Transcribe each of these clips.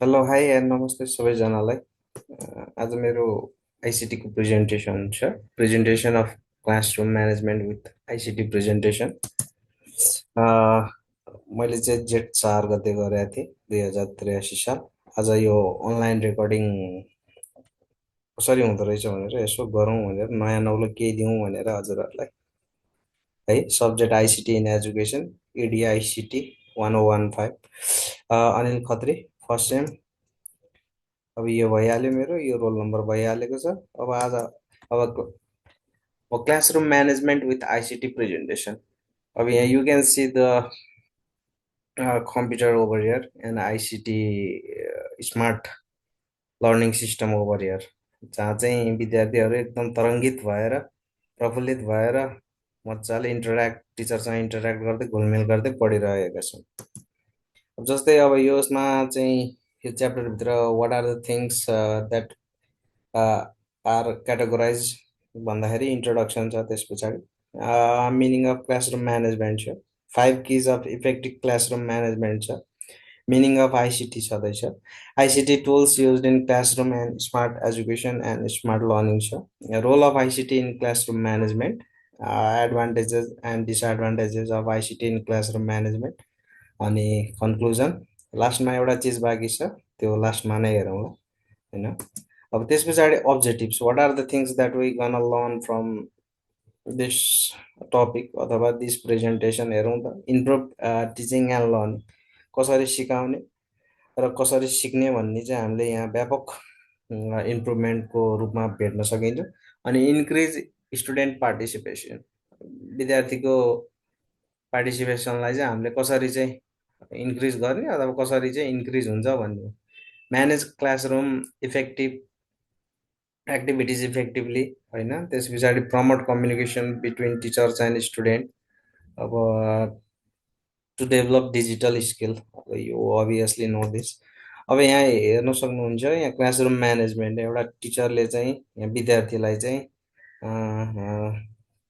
Hello hi and नमस्ते सबैजनालाई। आज मेरो आइसिटीको प्रेजेन्टेसन छ। Presentation of classroom management with ICT presentation. मैले चाहिँ जेठ 4 गते गरेको थिएँ 2083 साल। आज यो अनलाइन रेकर्डिङ कसरी हुँदो रहेछ भनेर यसो गरौँ भनेर नयाँ नौलो केही दिउँ भनेर हजुरहरूलाई है। Subject ICT in education, ED ICT 1015। Anil Khatri, first sem. अब यो भइहाल्यो, मेरो यो रोल नम्बर भइहालेको छ। अब classroom management with ICT presentation. अब यहाँ you can see the computer over here and ICT smart learning system over here, जहाँ चाहिँ विद्यार्थीहरू एकदम तरङ्गित भएर प्रफुल्लित भएर मजाले टिचरसँग इन्टरेक्ट गर्दै घुलमिल गर्दै पढिरहेका छन्। अब जस्तै अब यसमा चाहिँ यो च्याप्टरभित्र what are the things that are categorize भन्दाखेरि इन्ट्रोडक्सन छ, त्यस पछाडि मिनिङ अफ क्लासरुम म्यानेजमेन्ट छ, 5 keys of effective classroom management छ, मिनिङ अफ आइसिटी छँदैछ, ICT tools use in classroom and smart education and smart learning छ, role of ICT in classroom management, advantages and disadvantages of ICT in classroom management, अनि conclusion. लास्टमा एउटा चिज बाँकी छ, त्यो लास्टमा नै हेरौँला होइन। अब त्यस पछाडि objectives, what are the things that we gonna learn from this topic अथवा दिस प्रेजेन्टेसन हेरौँ त। इम्प्रुभ टिचिङ एन्ड लर्निङ, कसरी सिकाउने र कसरी सिक्ने भन्ने चाहिँ हामीले यहाँ व्यापक इम्प्रुभमेन्टको रूपमा भेट्न सकिन्छ। अनि इन्क्रिज स्टुडेन्ट पार्टिसिपेसन, विद्यार्थीको पार्टिसिपेसनलाई चाहिँ हामीले कसरी चाहिँ इन्क्रिज गर्ने अथवा कसरी चाहिँ इन्क्रिज हुन्छ भन्ने। Manage classroom effective activities effectively होइन। त्यस पछाडि promote communication between teachers and student. अब टु डेभलप डिजिटल स्किल, अब यो अभियसली नो दिस। अब यहाँ हेर्न सक्नुहुन्छ, यहाँ क्लासरुम म्यानेजमेन्ट एउटा टिचरले चाहिँ यहाँ विद्यार्थीलाई चाहिँ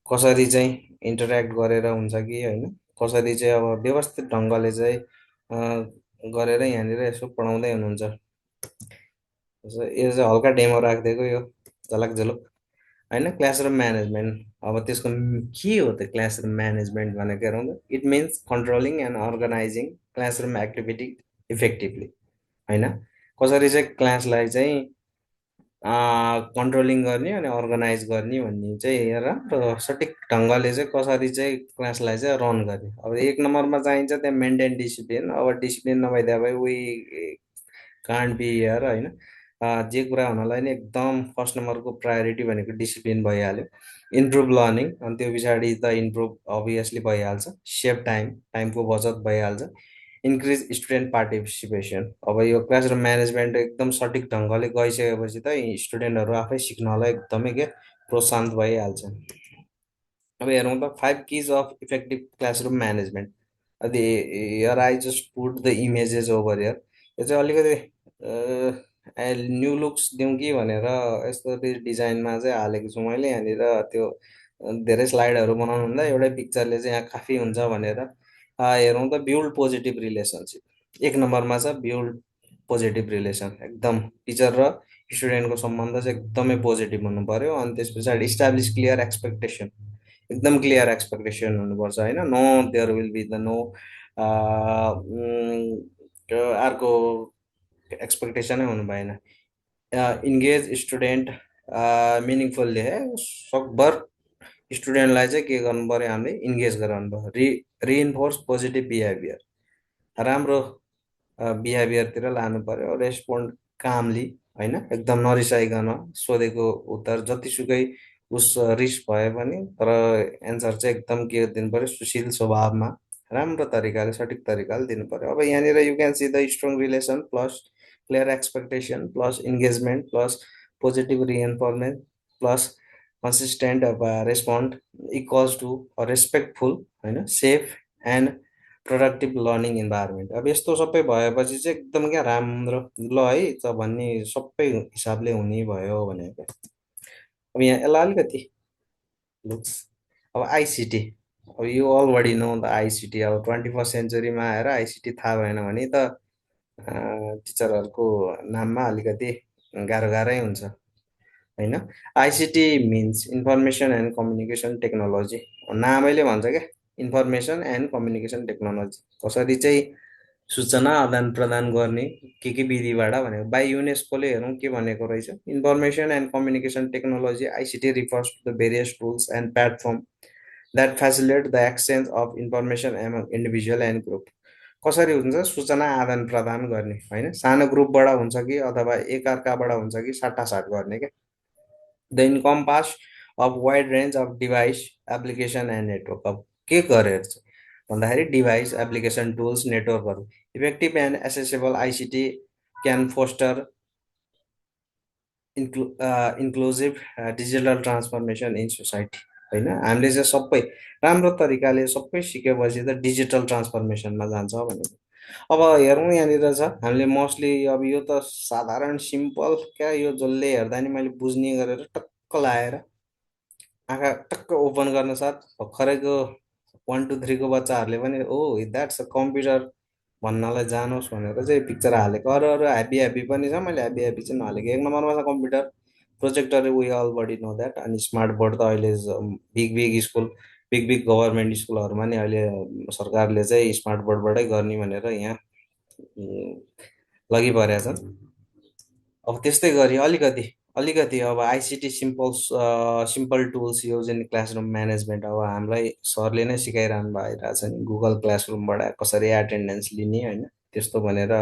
कसरी चाहिँ इन्टरेक्ट गरेर हुन्छ कि होइन, कसरी चाहिँ अब व्यवस्थित ढङ्गले चाहिँ गरेर यहाँनिर यसो पढाउँदै हुनुहुन्छ। यो चाहिँ हल्का डेमो राखिदिएको, यो झलक झलुक होइन। क्लासरुम म्यानेजमेन्ट, अब त्यसको के हो त क्लासरुम म्यानेजमेन्ट भनेको हेरौँ त। It means controlling and organising classroom activity effectively होइन। कसरी चाहिँ क्लासलाई चाहिँ कन्ट्रोलिङ गर्ने अनि अर्गनाइज गर्ने भन्ने चाहिँ राम्रो सठिक ढङ्गले चाहिँ कसरी चाहिँ क्लासलाई चाहिँ रन गर्ने। अब एक नम्बरमा चाहिन्छ त्यहाँ मेन्टेन डिसिप्लिन। अब डिसिप्लिन नभइदिए भए वी कान्ट बी हियर होइन। जे कुरा हुनलाई नै एकदम फर्स्ट नम्बरको प्रायोरिटी भनेको डिसिप्लिन भइहाल्यो। इम्प्रुभ लर्निङ, अनि त्यो पछाडि त इम्प्रुभ अभियसली भइहाल्छ। सेभ टाइम, टाइमको बचत भइहाल्छ। इन्क्रिज स्टुडेन्ट पार्टिसिपेसन, अब यो क्लासरुम म्यानेजमेन्ट एकदम सठिक ढङ्गले गइसकेपछि त स्टुडेन्टहरू आफै सिक्नलाई एकदमै के प्रोत्साहन भइहाल्छ। अब हेरौँ त 5 keys of effective classroom management. अब here I just put the images over here. यो चाहिँ अलिकति न्यू लुक्स दिउँ कि भनेर यस्तो डिजाइनमा चाहिँ हालेको छु मैले यहाँनिर। त्यो धेरै स्लाइडहरू बनाउनु हुँदा एउटै पिक्चरले चाहिँ यहाँ काफी हुन्छ भनेर। हेरौँ त बिल्ड पोजिटिभ रिलेसनसिप एक नम्बरमा छ। बिल्ड पोजिटिभ रिलेसन, एकदम टिचर र स्टुडेन्टको सम्बन्ध चाहिँ एकदमै पोजिटिभ हुनु पर्यो। अनि त्यस पछाडि इस्टाब्लिस क्लियर एक्सपेक्टेसन, एकदम क्लियर एक्सपेक्टेसन हुनुपर्छ होइन। No there will be the no अर्को एक्सपेक्टेसनै हुनु भएन। इन्गेज स्टुडेन्ट मिनिङफुल्ली है, सकभर स्टुडेन्टलाई चाहिँ के गर्नु पर्यो, हामीले इन्गेज गराउनु भयो। रिइन्फोर्स पोजिटिभ बिहेभियर, राम्रो बिहेभियरतिर लानु पर्यो। रेस्पोन्ड कामली होइन, एकदम नरिसाइकन सोधेको उत्तर जतिसुकै उस रिस भए पनि तर एन्सर चाहिँ एकदम के दिनु पर्यो, सुशील स्वभावमा राम्रो तरिकाले सठिक तरिकाले दिनु पर्यो। अब यहाँनिर you can see the strong relation plus clear expectation plus engagement plus positive reinforcement plus consistent अब रेस्पोन्ड इक्वल्स टु रेस्पेक्टफुल होइन, safe and productive learning environment. अब यस्तो सबै भएपछि चाहिँ एकदम क्या राम्रो ल है त भन्ने सबै हिसाबले हुने भयो भनेको। अब यहाँ यसलाई अलिकति लुक्स। अब आइसिटी, अब यो अलरेडी नो द आइसिटी। अब 21st सेन्चुरीमा आएर आइसिटी थाहा भएन भने त टिचरहरूको नाममा अलिकति गाह्रो गाह्रै हुन्छ होइन। ICT means information and communication technology, नामैले भन्छ क्या, इन्फर्मेसन एन्ड कम्युनिकेसन टेक्नोलोजी। कसरी चाहिँ सूचना आदान प्रदान गर्ने के विधिबाट भनेको बाई युनेस्कोले हेरौँ के भनेको रहेछ, information and communication technology ICT refers to the various tools and platform that facilitate the exchange of information among individual and group. कसरी हुन्छ सूचना आदान प्रदान गर्ने होइन, सानो ग्रुपबाट हुन्छ कि अथवा एकअर्काबाट हुन्छ कि साटासाट गर्ने क्या। The encompass of wide range of device application and network. अब के गरेर चाहिँ भन्दाखेरि डिभाइस एप्लिकेसन टुल्स नेटवर्कहरू effective and accessible ICT can foster inclusive digital transformation in society होइन। हामीले चाहिँ सबै राम्रो तरिकाले सबै सिकेपछि त डिजिटल ट्रान्सफर्मेसनमा जान्छ भनेको। अब हेरौँ यहाँनिर छ हामीले मोस्टली, अब यो त साधारण सिम्पल क्या, यो जसले हेर्दा नि मैले बुझ्ने गरेर टक्क लाएर आँखा टक्क ओपन गर्न साथ भर्खरैको 1 2 3 को बच्चाहरूले पनि ओ द्याट्स अ कम्प्युटर भन्नलाई जानुहोस् भनेर चाहिँ पिक्चर हालेको। अरू अरू ह्याप्पी ह्याप्पी पनि छ, मैले ह्याप्पी ह्याप्पी चाहिँ नहालेको। एक नम्बरमा छ computer, projector we all body know that. अनि स्मार्ट बोर्ड त अहिले big big school, big big government स्कुलहरूमा नि अहिले सरकारले चाहिँ स्मार्ट बोर्डबाटै गर्ने भनेर यहाँ लगिपरेका छन्। अब त्यस्तै गरी अलिकति अलिकति अब ICT simple tools use in classroom management. अब हामीलाई सरले नै सिकाइरहनु भइरहेछ नि गुगल क्लासरुमबाट कसरी एटेन्डेन्स लिने होइन, त्यस्तो भनेर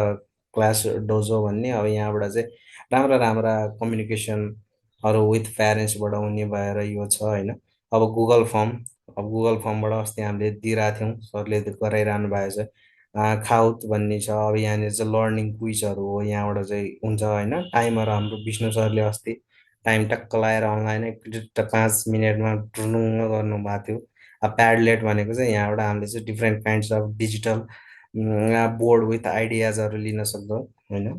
क्लास डोजो भन्ने। अब यहाँबाट चाहिँ राम्रा राम्रा कम्युनिकेसनहरू विथ प्यारेन्ट्सबाट हुने भएर यो छ होइन। अब गुगल फर्म, अब गुगल फर्मबाट अस्ति हामीले दिइरहेको थियौँ, सरले गराइरहनु भएको छ। खाउत भन्ने छ, अब यहाँनिर चाहिँ लर्निङ क्विजहरू हो, यहाँबाट चाहिँ हुन्छ होइन। टाइमर हाम्रो विष्णु सरले अस्ति टाइम टक्क लगाएर अनलाइनै 5 मिनटमा टुर्नुङ्ग गर्नुभएको थियो। अब प्याडलेट भनेको चाहिँ यहाँबाट हामीले चाहिँ different kinds of digital board with आइडियाजहरू लिन सक्छौँ होइन।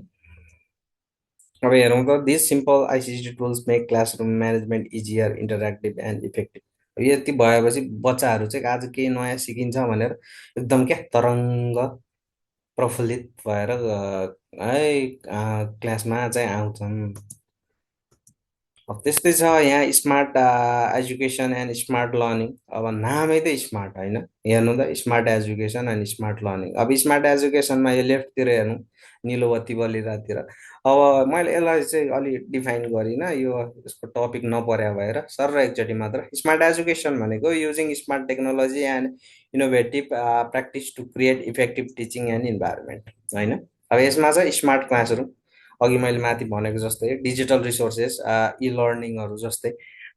अब हेरौँ त this simple ICT tools make classroom management easier interactive and effective. यति भएपछि बच्चाहरू चाहिँ आज केही नयाँ सिकिन्छ भनेर एकदम क्या तरङ्ग प्रफुल्लित भएर है क्लासमा चाहिँ आउँछन्। अब त्यस्तै छ यहाँ smart education and smart learning. अब नामै त स्मार्ट होइन, हेर्नु त smart education and smart learning. अब स्मार्ट एजुकेसनमा यो लेफ्टतिर हेर्नु निलो बत्ती बलिरहेतिर। अब मैले यसलाई चाहिँ अलि डिफाइन गरिनँ, यो यसको टपिक नपऱ्या भएर सर र एकचोटि मात्र। स्मार्ट एजुकेसन भनेको using smart technology and innovative practice to create effective teaching and environment होइन। अब यसमा चाहिँ स्मार्ट क्लासरुम, अघि मैले माथि भनेको जस्तै डिजिटल रिसोर्सेस, इ लर्निङहरू जस्तै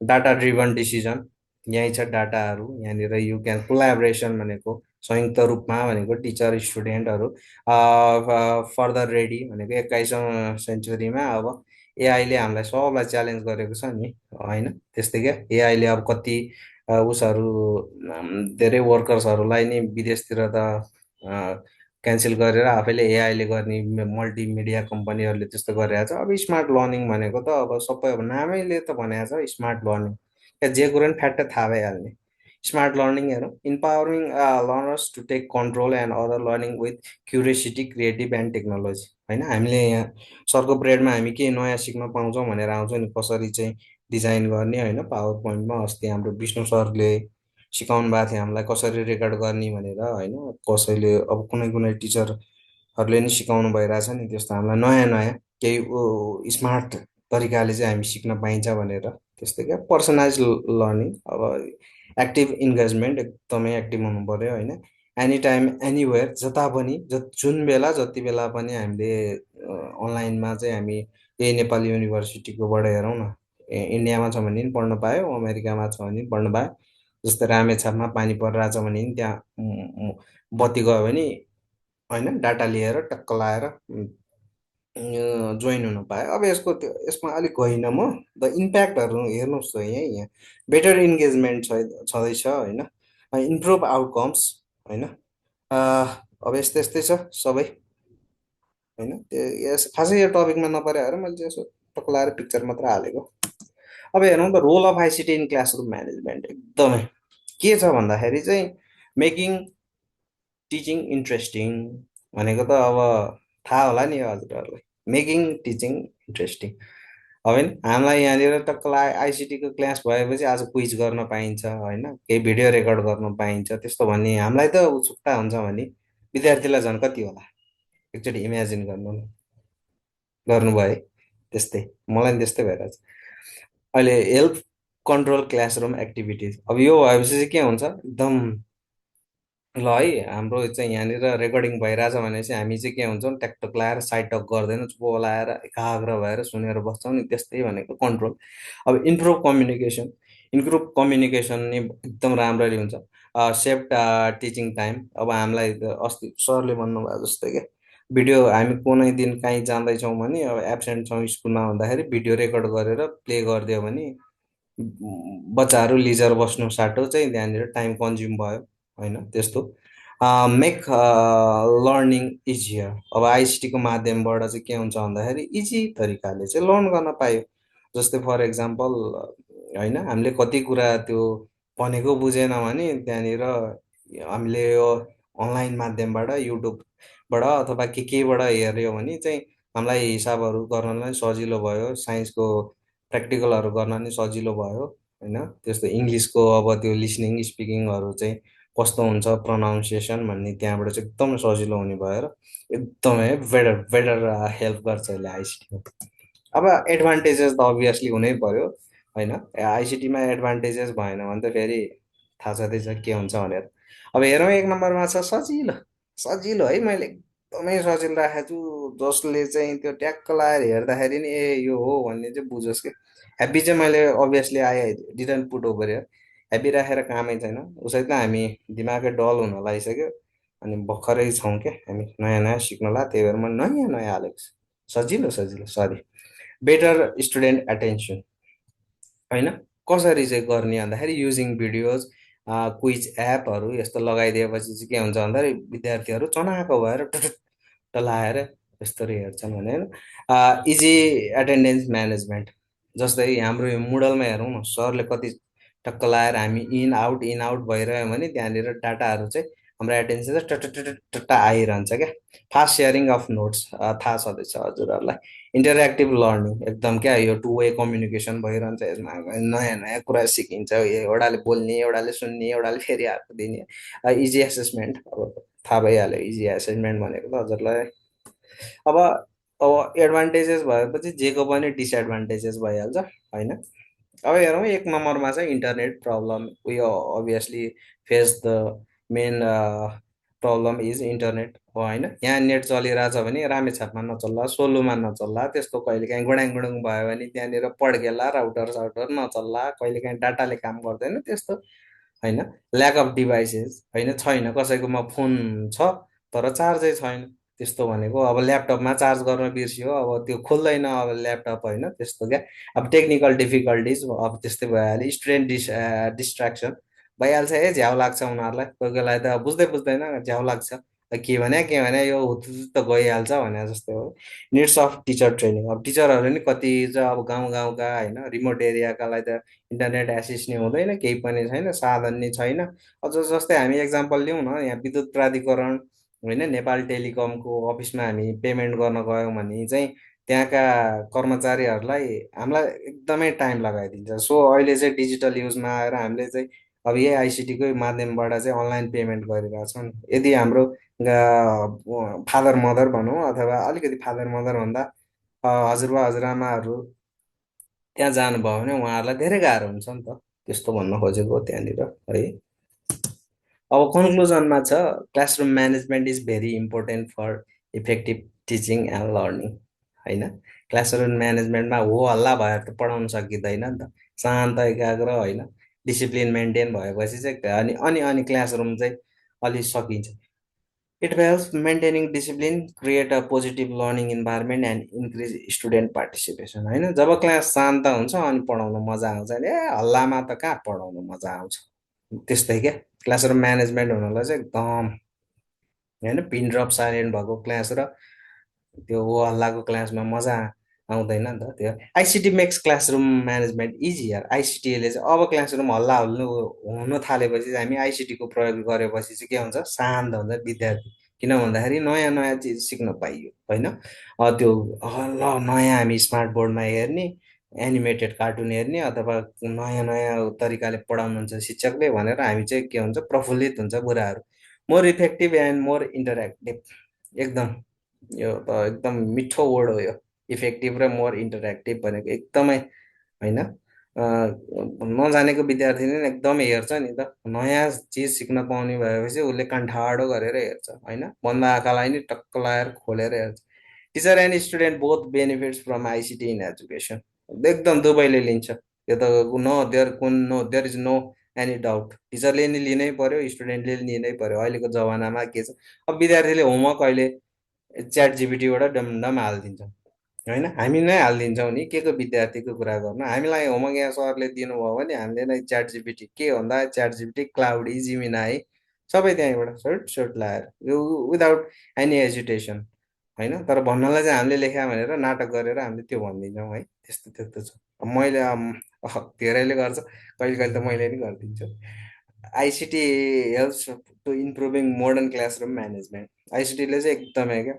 डाटा ड्रिभन डिसिजन, यहीँ छ डाटाहरू यहाँनिर। यु क्यान कोलाबोरेसन भनेको संयुक्त रूपमा भनेको टिचर स्टुडेन्टहरू फर्दर रेडी भनेको 21औँ सेन्चुरीमा। अब एआईले हामीलाई सबलाई च्यालेन्ज गरेको छ नि होइन। त्यस्तै क्या एआईले अब कति उसहरू धेरै वर्कर्सहरूलाई नि विदेशतिर त क्यान्सल गरेर आफैले एआईले गर्ने मल्टिमिडिया कम्पनीहरूले त्यस्तो गरिरहेको छ। अब स्मार्ट लर्निङ भनेको त अब सबै, अब नामैले त भनेको छ स्मार्ट लर्निङ, क्या जे कुरो पनि फ्याट्ट थाहा भइहाल्ने। स्मार्ट लर्निङ हेरौँ, empowering learners to take control and other learning with curiosity creative and technology होइन। हामीले यहाँ सरको पिरियडमा हामी के नयाँ सिक्न पाउँछौँ भनेर आउँछौँ नि, कसरी चाहिँ डिजाइन गर्ने होइन। पावर पोइन्टमा अस्ति हाम्रो विष्णु सरले सिकाउनु भएको थियो हामीलाई कसरी रेकर्ड गर्ने भनेर होइन। कसैले अब कुनै कुनै टिचरहरूले नि सिकाउनु भइरहेछ नि, त्यस्तो हामीलाई नयाँ नयाँ केही स्मार्ट तरिकाले चाहिँ हामी सिक्न पाइन्छ भनेर। त्यस्तै क्या पर्सनलाइज लर्निङ, अब एक्टिभ इन्गेजमेन्ट, एकदमै एक्टिभ हुनु पऱ्यो होइन। एनी टाइम एनिवेयर, जता पनि जुन बेला जति बेला पनि हामीले अनलाइनमा चाहिँ हामी यही नेपाली युनिभर्सिटीकोबाट हेरौँ न, इन्डियामा छ भने पनि पढ्न पायो, अमेरिकामा छ भने पनि पढ्न पायो। जस्तै रामेछापमा पानी परिरहेछ भने नि त्यहाँ बत्ती गयो भने होइन डाटा लिएर टक्क लाएर जोइन हुन पायो। अब यसको त्यो यसमा अलिक गइनँ म, द इम्प्याक्टहरू हेर्नुहोस् त यहाँ बेटर इन्गेजमेन्ट छँदैछ होइन, इम्प्रुभ आउटकम्स होइन। अब यस्तै यस्तै छ सबै होइन। त्यो यस खासै यो टपिकमा नपरे भएर मैले चाहिँ यसो टक्क लाएर पिक्चर मात्र हालेको। अब हेरौँ त role of ICT in classroom management, एकदमै के छ भन्दाखेरि चाहिँ मेकिङ टिचिङ इन्ट्रेस्टिङ भनेको त अब थाहा होला नि हजुरहरूलाई, मेकिङ टिचिङ इन्ट्रेस्टिङ। होइन, हामीलाई यहाँनिर टक्क आइसिटीको क्लास भएपछि आज क्विज गर्न पाइन्छ होइन, केही भिडियो रेकर्ड गर्न पाइन्छ त्यस्तो भन्ने हामीलाई त उत्सुकता हुन्छ भने विद्यार्थीलाई झन् कति होला। एकचोटि इमेजिन गर्नु न, गर्नुभयो है त्यस्तै, मलाई पनि त्यस्तै भइरहेछ। अहिले हेल्प कन्ट्रोल क्लासरुम एक्टिभिटिज, अब यो भएपछि चाहिँ के हुन्छ एकदम, ल है हाम्रो चाहिँ यहाँनिर रेकर्डिङ भइरहेछ भने चाहिँ हामी चाहिँ के हुन्छौँ, ट्याकटक लाएर साइड टक गर्दैनौँ, चुप लाएर एकाग्र भएर सुनेर बस्छौँ नि, त्यस्तै भनेको कन्ट्रोल। अब इम्प्रुभ कम्युनिकेसन नि एकदम राम्ररी हुन्छ। सेभ टिचिङ टाइम, अब हामीलाई अस्ति सरले भन्नुभयो जस्तै क्या, भिडियो हामी कुनै दिन काहीँ जाँदैछौँ भने अब एब्सेन्ट छौँ स्कुलमा भन्दाखेरि भिडियो रेकर्ड गरेर प्ले गरिदियो भने बच्चाहरू लिजर बस्नु साटो चाहिँ त्यहाँनिर टाइम कन्ज्युम भयो होइन त्यस्तो। मेक लर्निङ इजियर, अब आइसिटीको माध्यमबाट चाहिँ के हुन्छ भन्दाखेरि इजी तरिकाले चाहिँ लर्न गर्न पायो। जस्तै फर इक्जाम्पल होइन, हामीले कति कुरा त्यो भनेको बुझेन भने त्यहाँनिर हामीले यो अनलाइन माध्यमबाट युट्युबबाट अथवा केबाट हेऱ्यो भने चाहिँ हामीलाई हिसाबहरू गर्नलाई सजिलो भयो, साइन्सको प्र्याक्टिकलहरू गर्न नि सजिलो भयो होइन। त्यस्तो इङ्ग्लिसको अब त्यो लिसनिङ स्पिकिङहरू चाहिँ कस्तो हुन्छ, प्रोनाउन्सिएसन भन्ने त्यहाँबाट चाहिँ एकदमै सजिलो हुने भएर एकदमै बेटर बेटर हेल्प गर्छ यसले आइसिटीमा। अब एडभान्टेजेस त अभियसली हुनै पर्यो होइन, आइसिटीमा एडभान्टेजेस भएन भने त फेरि थाहा छँदैछ के हुन्छ भनेर। अब हेरौँ, एक नम्बरमा छ सजिलो। सजिलो है, मैले एकदमै सजिलो राखेको छु जसले चाहिँ त्यो ट्याक्क लगाएर हेर्दाखेरि नि ए यो हो भन्ने चाहिँ बुझोस् कि। ह्याप्पी चाहिँ मैले obviously I didn't put over here, happy राखेर कामै छैन, उसै त हामी दिमागै डल हुन लागिसक्यो अनि भर्खरै छौँ क्या हामी नयाँ नयाँ सिक्नला, त्यही भएर म नयाँ नयाँ हालेको छु। सजिलो सजिलो सरी। बेटर स्टुडेन्ट एटेन्सन होइन, कसरी चाहिँ गर्ने भन्दाखेरि युजिङ भिडियोज, क्विज एपहरू यस्तो लगाइदिएपछि चाहिँ के हुन्छ भन्दाखेरि विद्यार्थीहरू चनाएको भएर टुटुट्ट लाएर यस्तरी हेर्छन् भने होइन। इजी एटेन्डेन्स म्यानेजमेन्ट, जस्तै हाम्रो यो मुडलमा हेरौँ न, सरले कति टक्क लाएर हामी इन आउट भइरह्यो भने त्यहाँनिर डाटाहरू चाहिँ हाम्रो एटेन्सन चाहिँ टट्ट आइरहन्छ क्या। फास्ट सेयरिङ अफ नोट्स, थाहा छँदैछ हजुरहरूलाई। इन्टरेक्टिभ लर्निङ एकदम क्या, यो टु वे कम्युनिकेसन भइरहन्छ यसमा, नयाँ नयाँ कुरा सिकिन्छ, एउटाले बोल्ने एउटाले सुन्ने एउटाले फेरि अर्को दिने। इजी एसेसमेन्ट, अब थाहा भइहाल्यो इजी एसेसमेन्ट भनेको त हजुरलाई। अब अब एडभान्टेजेस भएपछि जेको पनि डिसएडभान्टेजेस भइहाल्छ होइन। अब हेरौँ, एक नम्बरमा चाहिँ इन्टरनेट प्रब्लम, उयो obviously face the main problem is internet हो होइन। यहाँ नेट चलिरहेछ भने रामेछापमा नचल्ला, सोलुमा नचल्ला, त्यस्तो कहिलेकाहीँ गुडाङ गुडुङ भयो भने त्यहाँनिर पड्केला, राउटर साउटर नचल्ला, कहिलेकाहीँ डाटाले काम गर्दैन त्यस्तो होइन। ल्याक अफ डिभाइसेस होइन, छैन कसैकोमा फोन छ तर चार्जै छैन, त्यस्तो भनेको। अब ल्यापटपमा चार्ज गर्न बिर्सियो, अब त्यो खोल्दैन अब ल्यापटप होइन, त्यस्तो क्या। अब टेक्निकल डिफिकल्टिज अब त्यस्तै भइहाल्यो। स्टुडेन्ट डिस्ट्र्याक्सन भइहाल्छ, झ्याउ लाग्छ उनीहरूलाई, कोही कोहीलाई त बुझ्दै बुझ्दैन झ्याउ लाग्छ, के भने यो हुत त गइहाल्छ भने जस्तो हो। निड्स अफ टिचर ट्रेनिङ, अब टिचरहरू नि कति चाहिँ अब गाउँ गाउँका होइन, रिमोट एरियाकालाई त इन्टरनेट एक्सेस नि हुँदैन, केही पनि छैन, साधन नि छैन। अझ जस्तै हामी एक्जाम्पल लिउँ न, यहाँ विद्युत प्राधिकरण होइन, नेपाल टेलिकमको अफिसमा हामी पेमेन्ट गर्न गयौँ भने चाहिँ त्यहाँका कर्मचारीहरूलाई हामीलाई एकदमै टाइम लगाइदिन्छ। सो अहिले चाहिँ डिजिटल युजमा आएर हामीले चाहिँ अब यही आइसिटीकै माध्यमबाट चाहिँ अनलाइन पेमेन्ट गरिरहेछौँ नि। यदि हाम्रो फादर मदर भनौँ अथवा अलिकति फादर मदर भन्दा हजुरबा हजुरआमाहरू त्यहाँ जानुभयो भने उहाँहरूलाई धेरै गाह्रो हुन्छ नि त, त्यस्तो भन्न खोजेको हो त्यहाँनिर है। अब कन्क्लुजनमा छ, classroom management is very important for effective teaching and learning होइन। क्लासरुम म्यानेजमेन्टमा हो हल्ला भएर त पढाउन सकिँदैन नि त, शान्त एकाग्र होइन, डिसिप्लिन मेन्टेन भएपछि चाहिँ अनि अनि अनि क्लासरुम चाहिँ अलि सकिन्छ। It helps maintaining discipline, create a positive learning environment and increase student participation होइन। जब क्लास शान्त हुन्छ अनि पढाउनु मजा आउँछ नि, ए हल्लामा त कहाँ पढाउनु मजा आउँछ, त्यस्तै क्या। क्लासरुम म्यानेजमेन्ट हुनलाई चाहिँ एकदम होइन, पिन ड्रप साइलेन्ट भएको क्लास र त्यो हो हल्लाको क्लासमा मजा आउँदैन नि त। त्यो ICT makes classroom management easier, आइसिटीले चाहिँ अब क्लासरुम हल्ला हुनु थालेपछि चाहिँ हामी आइसिटीको प्रयोग गरेपछि चाहिँ के हुन्छ, शान्त हुन्छ विद्यार्थी, किन भन्दाखेरि नयाँ नयाँ चिज सिक्न पाइयो होइन। त्यो ल नयाँ हामी स्मार्ट बोर्डमा हेर्ने, एनिमेटेड कार्टुन हेर्ने, अथवा नयाँ नयाँ तरिकाले पढाउनुहुन्छ शिक्षकले भनेर हामी चाहिँ के हुन्छ, प्रफुल्लित हुन्छ बुढाहरू। More effective and more interactive, एकदम यो त एकदम मिठो वर्ड हो यो। इफेक्टिभ र मोर इन्टरेक्टिभ भनेको एकदमै होइन। नजानेको विद्यार्थीले नि एकदमै हेर्छ नि त, नयाँ चिज सिक्न पाउने भएपछि उसले कान ठाडो गरेर हेर्छ होइन, बन्द आँखालाई नि टक्क लगाएर खोलेर हेर्छ। Teacher and student both benefits from ICT in education, एकदम दुवैले लिन्छ यो त। नो देयर कुन no there is no any doubt, टिचरले नि लिनै पर्यो, स्टुडेन्टले नि लिनै पर्यो। अहिलेको जमानामा के छ, अब विद्यार्थीले होमवर्क अहिले च्याट जिपिटीबाट डमडम हालिदिन्छ होइन। हामी नै हालिदिन्छौँ नि, के को विद्यार्थीको कुरा गर्नु। हामीलाई होमवर्क यहाँ सरले दिनुभयो भने हामीले नै च्याट जिपिटी, के भन्दा च्याट जिपिटी, क्लाउडी, जिमिनाई सबै त्यहीँबाट सर्ट सर्ट लगाएर यो विदाउट एनी हेजिटेसन होइन। तर भन्नलाई चाहिँ हामीले लेख्या भनेर नाटक गरेर हामीले त्यो भनिदिन्छौँ है, त्यस्तो त्यस्तो छ। अब मैले धेरैले गर्छ, कहिले कहिले त मैले नि गरिदिन्छु। ICT helps to improving modern classroom management. आइसिटीले चाहिँ एकदमै क्या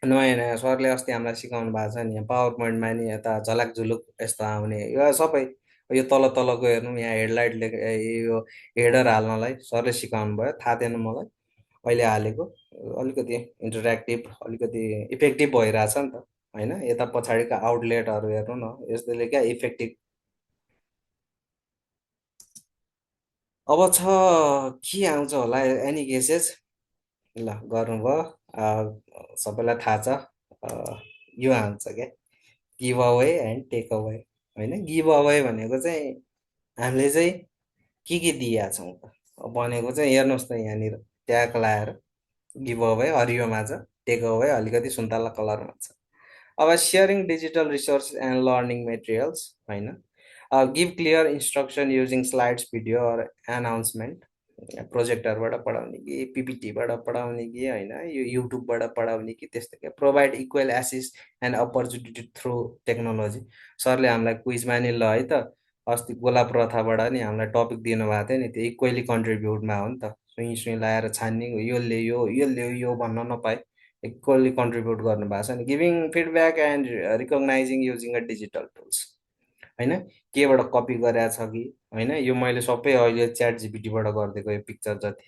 नयाँ नयाँ सरले अस्ति हामीलाई सिकाउनु भएको छ नि, यहाँ पावर पोइन्टमा नि यता झलक झुलुक यस्तो आउने यो सबै। यो तल तलको हेर्नु, यहाँ हेडलाइट यो हेडर हाल्नलाई सरले सिकाउनु भयो, थाहा थिएन मलाई, अहिले हालेको। अलिकति इन्टरेक्टिभ, अलिकति इफेक्टिभ भइरहेछ नि त होइन। यता पछाडिको आउटलेटहरू हेर्नु न, यसले क्या इफेक्टिभ। अब छ के आउँछ होला एनी केसेस। ल गर्नुभयो, सबैलाई थाहा छ। यो आउँछ क्या, give away and take away होइन। गिभ अवे भनेको चाहिँ हामीले चाहिँ के दिएका छौँ त भनेको चाहिँ हेर्नुहोस् त यहाँनिर ट्याग लाएर, गिभ अवे हरियोमा छ, टेक अवे अलिकति सुन्तला कलरमा छ। अब sharing digital resource and learning materials होइन। Give clear instruction using slides, video or announcement. प्रोजेक्टरबाट पढाउने कि पिपिटीबाट पढाउने कि होइन, यो युट्युबबाट पढाउने कि त्यस्तो क्या। Provide equal access and opportunity through technology. सरले हामीलाई क्विजमा नि ल है त, अस्ति गोला प्रथाबाट नि हामीलाई टपिक दिनुभएको थियो नि, त्यो इक्वेली कन्ट्रिब्युटमा हो नि त। सुई सुई लगाएर छान्ने, यो यो भन्न नपाए, इक्वल्ली कन्ट्रिब्युट गर्नुभएको छ नि। Giving feedback and recognizing using a digital tools होइन। केबाट कपी गरेछ कि होइन, यो मैले सबै अहिले च्याट जिपिटीबाट गरिदिएको यो पिक्चर जति,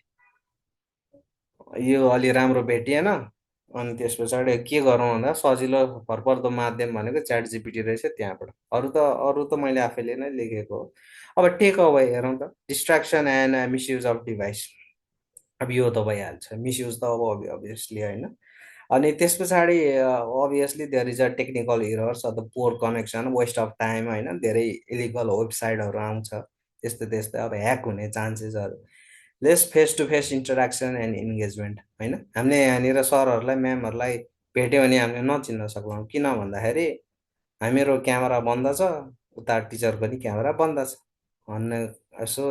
यो अलि राम्रो भेटिएन। अनि त्यस पछाडि के गरौँ भन्दा सजिलो भरपर्दो माध्यम भनेको च्याट जिपिटी रहेछ, त्यहाँबाट। अरू त मैले आफैले नै लेखेको हो। अब टेक अवे हेरौँ त, distraction and misuse of device. अब यो त भइहाल्छ, मिसयुज त अब अभियसली होइन। अनि त्यस पछाडि obviously there is a technical errors of the poor connection, waste of time होइन, धेरै इलिगल वेबसाइटहरू आउँछ, त्यस्तै त्यस्तै अब ह्याक हुने चान्सेसहरू। Less face to face interaction and engagement होइन। हामीले यहाँनिर सरहरूलाई म्यामहरूलाई भेट्यो भने हामीले नचिन्न सक्छौँ, किन भन्दाखेरि हामीहरू क्यामेरा बन्द छ, उता टिचरको नि क्यामेरा बन्द छ भन्ने। यसो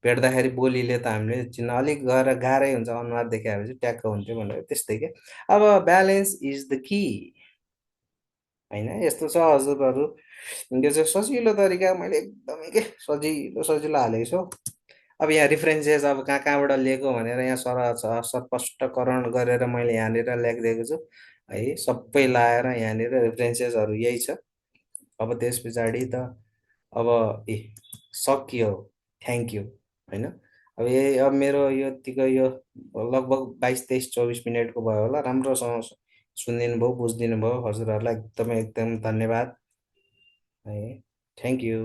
भेट्दाखेरि बोलीले त हामीले चिन्न अलिक गएर गाह्रै हुन्छ, अनुहार देखाएपछि ट्याक्क हुन्थ्यो भनेर, त्यस्तै क्या। अब ब्यालेन्स इज द की होइन, यस्तो छ हजुरहरू। यो चाहिँ सजिलो तरिका मैले एकदमै के सजिलो सजिलो हालेको छु। अब यहाँ रिफरेन्सेस अब कहाँ कहाँबाट लिएको भनेर यहाँ स्पष्टकरण गरेर मैले यहाँनिर लेखिदिएको छु है, सबै लाएर यहाँनिर रिफरेन्सेसहरू यही छ। अब त्यस पछाडि त अब ए सकियो, थ्याङ्क यू होइन। अब अब मेरो योतिको यो लगभग 22, 23, 24 मिनटको भयो होला, राम्रोसँग सुनिदिनु भयो, बुझिदिनु भयो, हजुरहरूलाई एकदमै एकदम धन्यवाद है, थ्याङ्क यू।